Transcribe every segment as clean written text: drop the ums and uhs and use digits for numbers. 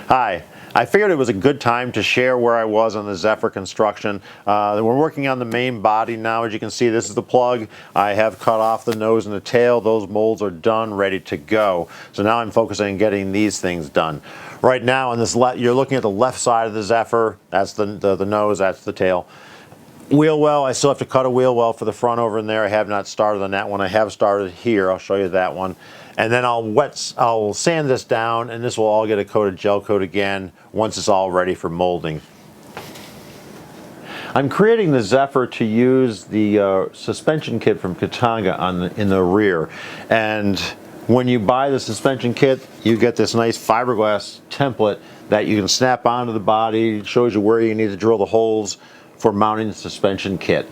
Hi. I figured it was a good time to share where I was on the Zephyr construction. We're working on the main body now. As you can see, this is the plug. I have cut off the nose and the tail. Those molds are done, ready to go. So now I'm focusing on getting these things done. Right now, on this you're looking at the left side of the Zephyr. That's the nose, that's the tail. Wheel well, I still have to cut a wheel well for the front over in there. I have not started on that one. I have started here. I'll show you that one. And then I'll sand this down, and this will all get a coat of gel coat again once it's all ready for molding. I'm creating the Zephyr to use the suspension kit from Katanga in the rear. And when you buy the suspension kit, you get this nice fiberglass template that you can snap onto the body. It shows you where you need to drill the holes for mounting the suspension kit.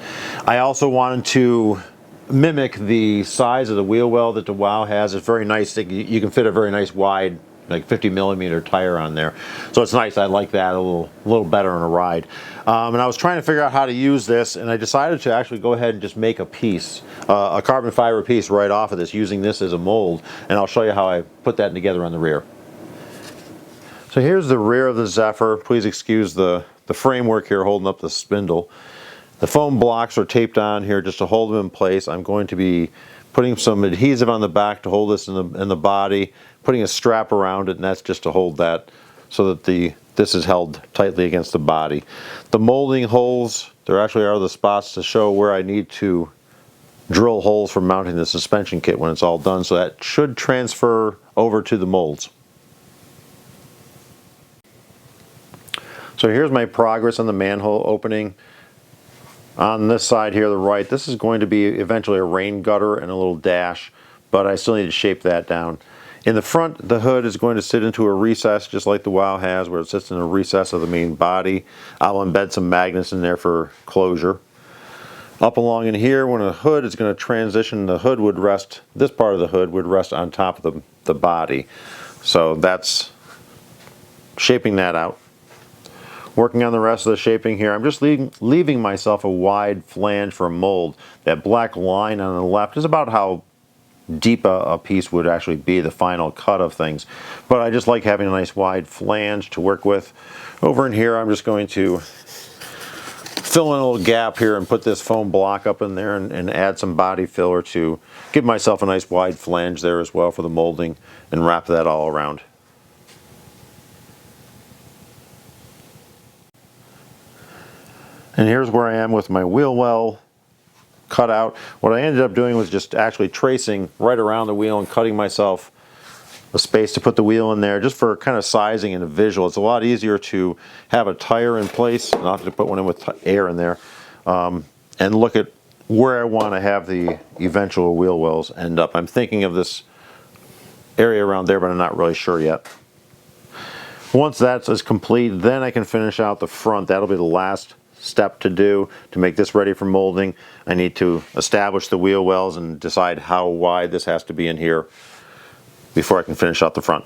I also wanted to mimic the size of the wheel well that the WOW has. It's very nice. You can fit a very nice wide, like 50mm tire on there. So it's nice. I like that a little better in a ride. And I was trying to figure out how to use this, and I decided to actually go ahead and just make a piece, a carbon fiber piece right off of this, using this as a mold. And I'll show you how I put that together on the rear. So here's the rear of the Zephyr. Please excuse the framework here holding up the spindle. The foam blocks are taped on here just to hold them in place. I'm going to be putting some adhesive on the back to hold this in the body, putting a strap around it, and that's just to hold that so that this is held tightly against the body. The molding holes, there actually are the spots to show where I need to drill holes for mounting the suspension kit when it's all done, so that should transfer over to the molds. So here's my progress on the manhole opening. On this side here, the right, this is going to be eventually a rain gutter and a little dash, but I still need to shape that down. In the front, the hood is going to sit into a recess, just like the WOW has, where it sits in a recess of the main body. I'll embed some magnets in there for closure. Up along in here, when a hood is going to transition, the hood would rest, this part of the hood would rest on top of the body. So that's shaping that out. Working on the rest of the shaping here, I'm just leaving myself a wide flange for a mold. That black line on the left is about how deep a piece would actually be, the final cut of things. But I just like having a nice wide flange to work with. Over in here, I'm just going to fill in a little gap here and put this foam block up in there and add some body filler to give myself a nice wide flange there as well for the molding, and wrap that all around. And here's where I am with my wheel well cut out. What I ended up doing was just actually tracing right around the wheel and cutting myself a space to put the wheel in there, just for kind of sizing and a visual. It's a lot easier to have a tire in place, and I'll have to put one in with air in there, and look at where I want to have the eventual wheel wells end up. I'm thinking of this area around there, but I'm not really sure yet. Once that's complete, then I can finish out the front. That'll be the last step to do to make this ready for molding. I need to establish the wheel wells and decide how wide this has to be in here before I can finish out the front.